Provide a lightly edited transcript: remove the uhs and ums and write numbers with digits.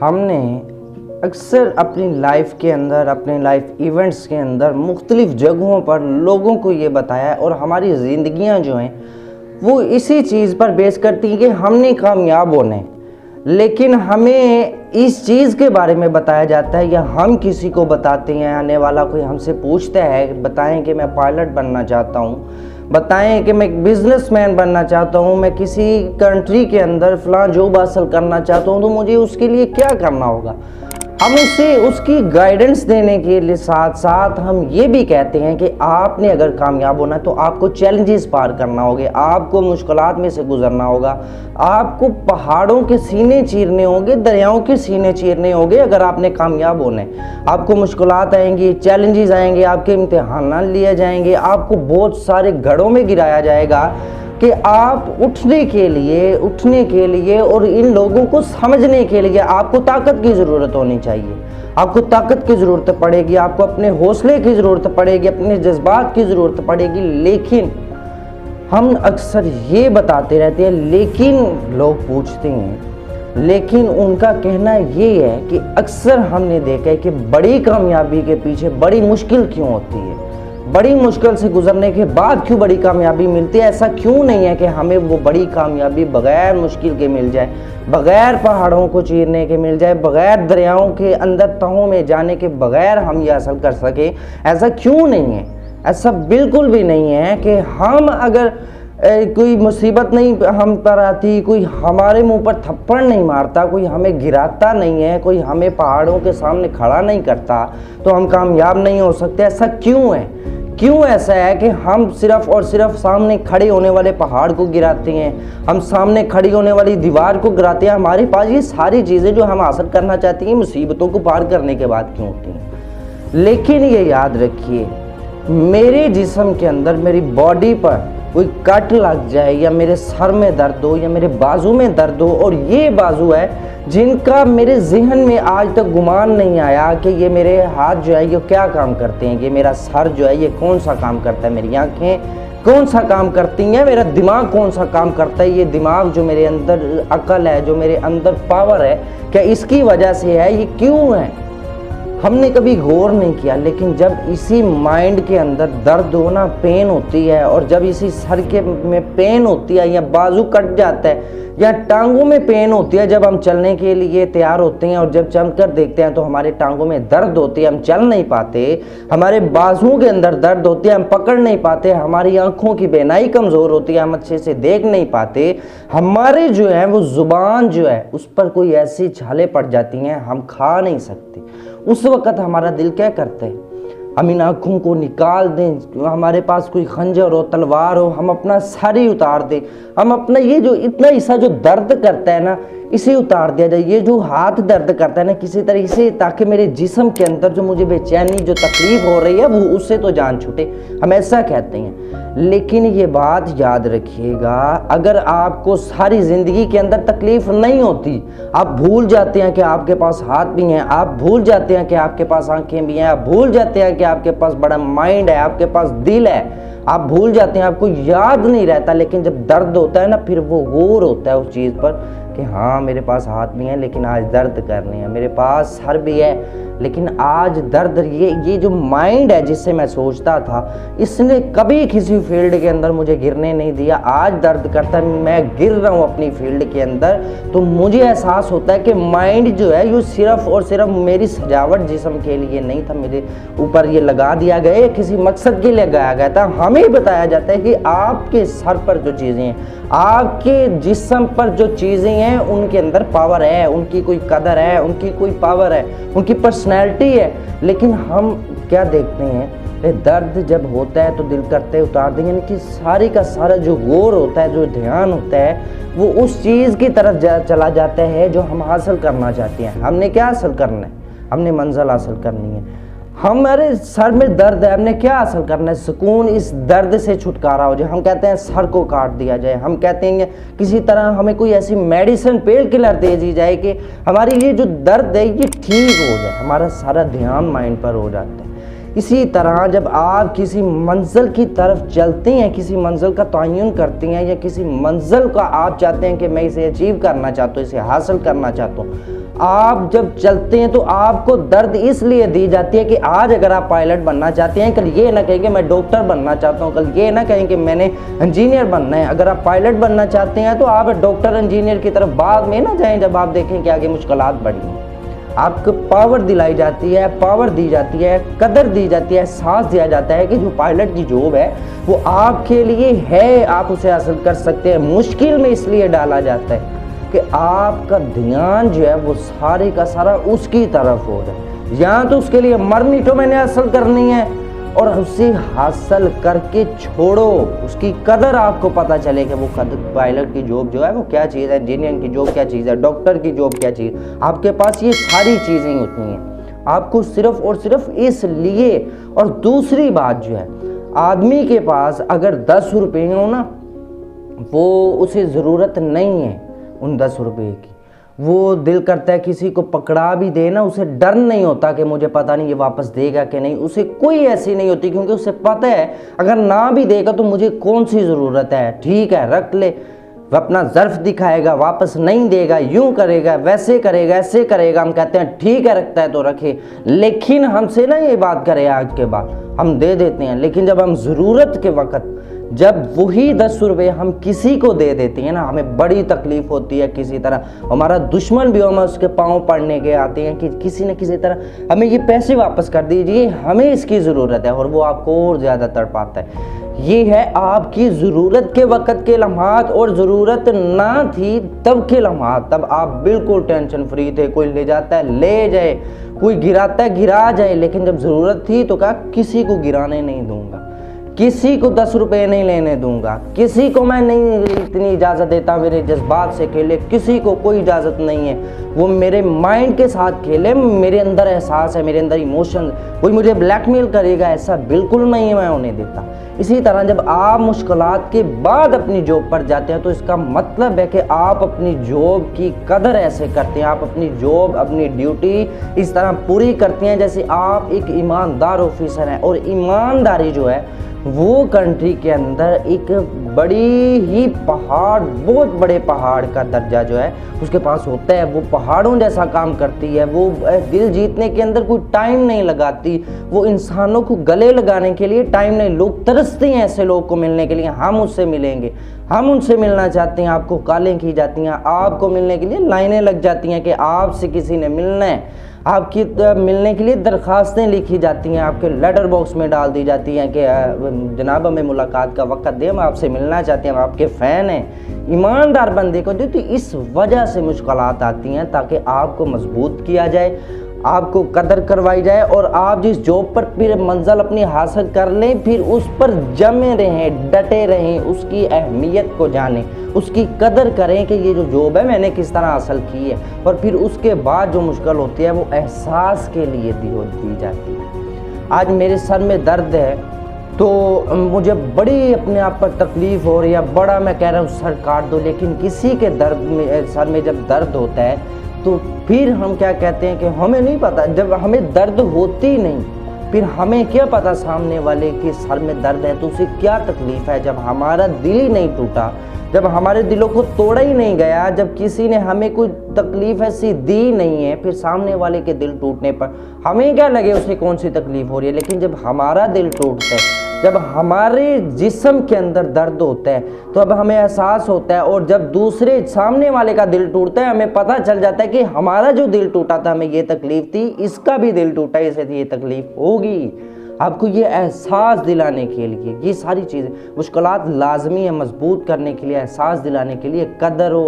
ہم نے اکثر اپنی لائف کے اندر، اپنے لائف ایونٹس کے اندر مختلف جگہوں پر لوگوں کو یہ بتایا ہے، اور ہماری زندگیاں جو ہیں وہ اسی چیز پر بیس کرتی ہیں کہ ہم نے کامیاب ہونا ہے۔ لیکن ہمیں اس چیز کے بارے میں بتایا جاتا ہے، یا ہم کسی کو بتاتے ہیں، آنے والا کوئی ہم سے پوچھتا ہے بتائیں کہ میں پائلٹ بننا چاہتا ہوں، بتائیں کہ میں بزنس مین بننا چاہتا ہوں، میں کسی کنٹری کے اندر فلاں جاب حاصل کرنا چاہتا ہوں، تو مجھے اس کے لیے کیا کرنا ہوگا۔ ہم اسے اس کی گائیڈنس دینے کے لیے ساتھ ساتھ ہم یہ بھی کہتے ہیں کہ آپ نے اگر کامیاب ہونا ہے تو آپ کو چیلنجز پار کرنا ہوگے، آپ کو مشکلات میں سے گزرنا ہوگا، آپ کو پہاڑوں کے سینے چیرنے ہوں گے، دریاؤں کے سینے چیرنے ہوں گے۔ اگر آپ نے کامیاب ہونا ہے آپ کو مشکلات آئیں گی، چیلنجز آئیں گے، آپ کے امتحانات لیے جائیں گے، آپ کو بہت سارے گڑھوں میں گرایا جائے گا کہ آپ اٹھنے کے لیے اور ان لوگوں کو سمجھنے کے لیے آپ کو طاقت کی ضرورت ہونی چاہیے۔ آپ کو طاقت کی ضرورت پڑے گی، آپ کو اپنے حوصلے کی ضرورت پڑے گی، اپنے جذبات کی ضرورت پڑے گی۔ لیکن ہم اکثر یہ بتاتے رہتے ہیں، لیکن لوگ پوچھتے ہیں، لیکن ان کا کہنا یہ ہے کہ اکثر ہم نے دیکھا ہے کہ بڑی کامیابی کے پیچھے بڑی مشکل کیوں ہوتی ہے، بڑی مشکل سے گزرنے کے بعد کیوں بڑی کامیابی ملتی ہے۔ ایسا کیوں نہیں ہے کہ ہمیں وہ بڑی کامیابی بغیر مشکل کے مل جائے، بغیر پہاڑوں کو چیرنے کے مل جائے، بغیر دریاؤں کے اندر تہوں میں جانے کے بغیر ہم یہ حاصل کر سکیں۔ ایسا کیوں نہیں ہے؟ ایسا بالکل بھی نہیں ہے کہ ہم اگر کوئی مصیبت نہیں ہم پر آتی، کوئی ہمارے منہ پر تھپڑ نہیں مارتا، کوئی ہمیں گراتا نہیں ہے، کوئی ہمیں پہاڑوں کے سامنے کھڑا نہیں کرتا تو ہم کامیاب نہیں ہو سکتے۔ ایسا کیوں ہے؟ کیوں ایسا ہے کہ ہم صرف اور صرف سامنے کھڑے ہونے والے پہاڑ کو گراتے ہیں، ہم سامنے کھڑی ہونے والی دیوار کو گراتے ہیں؟ ہمارے پاس یہ ساری چیزیں جو ہم حاصل کرنا چاہتے ہیں مصیبتوں کو پار کرنے کے بعد کیوں ہوتی ہیں؟ لیکن یہ یاد رکھیے، میرے جسم کے اندر، میری باڈی پر کوئی کٹ لگ جائے، یا میرے سر میں درد ہو، یا میرے بازو میں درد ہو، اور یہ بازو ہے جن کا میرے ذہن میں آج تک گمان نہیں آیا کہ یہ میرے ہاتھ جو ہے یہ کیا کام کرتے ہیں، یہ میرا سر جو ہے یہ کون سا کام کرتا ہے، میری آنکھیں کون سا کام کرتی ہیں، میرا دماغ کون سا کام کرتا ہے، یہ دماغ جو میرے اندر عقل ہے، جو میرے اندر پاور ہے، کیا اس کی وجہ سے ہے؟ یہ کیوں ہے؟ ہم نے کبھی غور نہیں کیا۔ لیکن جب اسی مائنڈ کے اندر درد ہونا، پین ہوتی ہے، اور جب اسی سر کے میں پین ہوتی ہے، یا بازو کٹ جاتا ہے، یا ٹانگوں میں پین ہوتی ہے، جب ہم چلنے کے لیے تیار ہوتے ہیں اور جب چل کر دیکھتے ہیں تو ہمارے ٹانگوں میں درد ہوتی ہے، ہم چل نہیں پاتے، ہمارے بازو کے اندر درد ہوتی ہے، ہم پکڑ نہیں پاتے، ہماری آنکھوں کی بینائی کمزور ہوتی ہے، ہم اچھے سے دیکھ نہیں پاتے، ہمارے جو ہے وہ زبان جو ہے اس پر کوئی ایسی چھالیں پڑ جاتی ہیں ہم کھا نہیں سکتے۔ اس وقت ہمارا دل کیا کرتا ہے؟ ہم ان آنکھوں کو نکال دیں، ہمارے پاس کوئی خنجر ہو، تلوار ہو، ہم اپنا سر ہی اتار دیں، ہم اپنا یہ جو اتنا حصہ جو درد کرتا ہے نا اسے اتار دیا جائے، یہ جو ہاتھ درد کرتا ہے نا کسی طرح سے، تاکہ میرے جسم کے اندر جو مجھے بے چینی، جو تکلیف ہو رہی ہے وہ اس سے تو جان چھوٹے، ہم ایسا کہتے ہیں۔ لیکن یہ بات یاد رکھیے گا، اگر آپ کو ساری زندگی کے اندر تکلیف نہیں ہوتی، آپ بھول جاتے ہیں کہ آپ کے پاس ہاتھ بھی ہیں، آپ بھول جاتے ہیں کہ آپ کے پاس آنکھیں بھی ہیں، آپ بھول جاتے ہیں کہ آپ کے پاس بڑا مائنڈ ہے، آپ کے پاس دل ہے، آپ بھول جاتے ہیں، آپ کو یاد نہیں رہتا۔ لیکن جب درد ہوتا ہے نا پھر وہ غور ہوتا ہے اس چیز پر کہ ہاں میرے پاس ہاتھ بھی ہیں لیکن آج درد کرنے ہیں، میرے پاس سر بھی ہے لیکن آج درد۔ یہ جو مائنڈ ہے جس سے میں سوچتا تھا، اس نے کبھی کسی فیلڈ کے اندر مجھے گرنے نہیں دیا۔ آج درد کرتا ہے، میں گر رہا ہوں اپنی فیلڈ کے اندر، تو مجھے احساس ہوتا ہے کہ مائنڈ جو ہے یہ صرف اور صرف میری سجاوٹ جسم کے لیے نہیں تھا، میرے اوپر یہ لگا دیا گیا، یہ کسی مقصد کے لیے لگایا گیا تھا۔ ہمیں بتایا جاتا ہے کہ آپ کے سر پر جو چیزیں ہیں، آپ کے جسم پر جو چیزیں ہیں ان کے اندر پاور ہے، ان کی کوئی قدر ہے، ان کی کوئی پاور ہے، ان کی پرسنالٹی ہے۔ لیکن ہم کیا دیکھتے ہیں، درد جب ہوتا ہے تو دل کرتے ہے اتار دیں، یعنی کہ ساری کا سارا جو غور ہوتا ہے، جو دھیان ہوتا ہے وہ اس چیز کی طرف چلا جاتا ہے جو ہم حاصل کرنا چاہتے ہیں۔ ہم نے کیا حاصل کرنا ہے؟ ہم نے منزل حاصل کرنی ہے۔ ہمارے سر میں درد ہے، ہم نے کیا حاصل کرنا ہے؟ سکون، اس درد سے چھٹکارا ہو جائے۔ ہم کہتے ہیں سر کو کاٹ دیا جائے، ہم کہتے ہیں کسی طرح ہمیں کوئی ایسی میڈیسن پین کلر دے دی جائے کہ ہماری یہ جو درد ہے یہ ٹھیک ہو جائے، ہمارا سارا دھیان مائنڈ پر ہو جاتا ہے۔ اسی طرح جب آپ کسی منزل کی طرف چلتے ہیں، کسی منزل کا تعین کرتے ہیں، یا کسی منزل کا آپ چاہتے ہیں کہ میں اسے اچیو کرنا چاہتا ہوں، اسے حاصل کرنا چاہتا ہوں، آپ جب چلتے ہیں تو آپ کو درد اس لیے دی جاتی ہے کہ آج اگر آپ پائلٹ بننا چاہتے ہیں، کل یہ نہ کہیں کہ میں ڈاکٹر بننا چاہتا ہوں، کل یہ نہ کہیں کہ میں نے انجینئر بننا ہے۔ اگر آپ پائلٹ بننا چاہتے ہیں تو آپ ڈاکٹر انجینئر کی طرف بعد میں نہ جائیں جب آپ دیکھیں کہ آگے مشکلات بڑھی ہیں۔ آپ کو پاور دلائی جاتی ہے، پاور دی جاتی ہے، قدر دی جاتی ہے، احساس دیا جاتا ہے کہ جو پائلٹ کی جاب ہے وہ آپ کے لیے ہے، آپ اسے حاصل کر سکتے ہیں۔ مشکل میں اس لیے ڈالا جاتا ہے کہ آپ کا دھیان جو ہے وہ سارے کا سارا اس کی طرف ہو جائے، یہاں تو اس کے لیے مرنی تو میں نے حاصل کرنی ہے، اور اسے حاصل کر کے چھوڑو، اس کی قدر آپ کو پتہ چلے کہ وہ پائلٹ کی جاب جو ہے وہ کیا چیز ہے، انجینئر کی جاب کیا چیز ہے، ڈاکٹر کی جاب کیا چیز ہے۔ آپ کے پاس یہ ساری چیزیں ہوتی ہیں، آپ کو صرف اور صرف اس لیے۔ اور دوسری بات جو ہے، آدمی کے پاس اگر 10 روپے ہوں نا، وہ اسے ضرورت نہیں ہے ان 10 روپے کی، وہ دل کرتا ہے کسی کو پکڑا بھی دے نا، اسے ڈر نہیں ہوتا کہ مجھے پتہ نہیں یہ واپس دے گا کہ نہیں، اسے کوئی ایسی نہیں ہوتی، کیونکہ اسے پتہ ہے اگر نہ بھی دے گا تو مجھے کون سی ضرورت ہے، ٹھیک ہے رکھ لے، وہ اپنا ظرف دکھائے گا، واپس نہیں دے گا، یوں کرے گا، ویسے کرے گا، ایسے کرے گا، ہم کہتے ہیں ٹھیک ہے رکھتا ہے تو رکھے، لیکن ہم سے نہ یہ بات کرے آج کے بعد، ہم دے دیتے ہیں، لیکن جب ہم ضرورت کے وقت جب وہی 10 روپے ہم کسی کو دے دیتے ہیں نا، ہمیں بڑی تکلیف ہوتی ہے، کسی طرح ہمارا دشمن بھی ہمیں اس کے پاؤں پڑنے کے آتے ہیں کہ کسی نہ کسی طرح ہمیں یہ پیسے واپس کر دیجئے، ہمیں اس کی ضرورت ہے، اور وہ آپ کو اور زیادہ تڑپاتا ہے۔ یہ ہے آپ کی ضرورت کے وقت کے لمحات، اور ضرورت نہ تھی تب کے لمحات، تب آپ بالکل ٹینشن فری تھے، کوئی لے جاتا ہے لے جائے، کوئی گراتا ہے گرا جائے، لیکن جب ضرورت تھی تو کہا کسی کو گرانے نہیں دوں گا، کسی کو 10 روپے نہیں لینے دوں گا، کسی کو میں نہیں اتنی اجازت دیتا میرے جذبات سے کھیلے، کسی کو کوئی اجازت نہیں ہے وہ میرے مائنڈ کے ساتھ کھیلے، میرے اندر احساس ہے، میرے اندر ایموشن، کوئی مجھے بلیک میل کرے گا ایسا بالکل نہیں میں انہیں دیتا۔ اسی طرح جب آپ مشکلات کے بعد اپنی جاب پر جاتے ہیں تو اس کا مطلب ہے کہ آپ اپنی جاب کی قدر ایسے کرتے ہیں، آپ اپنی جاب اپنی ڈیوٹی اس طرح پوری کرتے ہیں جیسے آپ ایک ایماندار آفیسر ہیں، اور ایمانداری جو ہے وہ کنٹری کے اندر ایک بڑی ہی پہاڑ، بہت بڑے پہاڑ کا درجہ جو ہے اس کے پاس ہوتا ہے، وہ پہاڑوں جیسا کام کرتی ہے، وہ دل جیتنے کے اندر کوئی ٹائم نہیں لگاتی، وہ انسانوں کو گلے لگانے کے لیے ٹائم نہیں، لوگ ترستے ہیں ایسے لوگ کو ملنے کے لیے، ہم اس سے ملیں گے، ہم ان سے ملنا چاہتے ہیں، آپ کو کالیں کی جاتی ہیں، آپ کو ملنے کے لیے لائنیں لگ جاتی ہیں کہ آپ سے کسی نے ملنا ہے، آپ کی ملنے کے لیے درخواستیں لکھی جاتی ہیں، آپ کے لیٹر باکس میں ڈال دی جاتی ہیں کہ جناب ہمیں ملاقات کا وقت دیں، ہم آپ سے ملنا چاہتے ہیں، ہم آپ کے فین ہیں۔ ایماندار بندے کو تو اس وجہ سے مشکلات آتی ہیں تاکہ آپ کو مضبوط کیا جائے، آپ کو قدر کروائی جائے، اور آپ جس جاب پر پھر منزل اپنی حاصل کر لیں پھر اس پر جمے رہیں، ڈٹے رہیں، اس کی اہمیت کو جانیں، اس کی قدر کریں کہ یہ جو جاب ہے میں نے کس طرح حاصل کی ہے، اور پھر اس کے بعد جو مشکل ہوتی ہے وہ احساس کے لیے دی جاتی ہے۔ آج میرے سر میں درد ہے تو مجھے بڑی اپنے آپ پر تکلیف ہو رہی ہے، بڑا میں کہہ رہا ہوں سر کاٹ دو، لیکن کسی کے درد میں سر میں جب درد ہوتا ہے تو پھر ہم کیا کہتے ہیں کہ ہمیں نہیں پتہ، جب ہمیں درد ہوتی نہیں پھر ہمیں کیا پتہ سامنے والے کے سر میں درد ہے تو اسے کیا تکلیف ہے۔ جب ہمارا دل ہی نہیں ٹوٹا، جب ہمارے دلوں کو توڑا ہی نہیں گیا، جب کسی نے ہمیں کوئی تکلیف ایسی دی نہیں ہے، پھر سامنے والے کے دل ٹوٹنے پر ہمیں کیا لگے اسے کون سی تکلیف ہو رہی ہے۔ لیکن جب ہمارا دل ٹوٹتا ہے، جب ہمارے جسم کے اندر درد ہوتا ہے تو اب ہمیں احساس ہوتا ہے، اور جب دوسرے سامنے والے کا دل ٹوٹتا ہے ہمیں پتہ چل جاتا ہے کہ ہمارا جو دل ٹوٹا تھا ہمیں یہ تکلیف تھی، اس کا بھی دل ٹوٹا ہے، اسے یہ تکلیف ہوگی۔ آپ کو یہ احساس دلانے کے لیے یہ ساری چیزیں، مشکلات لازمی ہے مضبوط کرنے کے لیے، احساس دلانے کے لیے، قدر و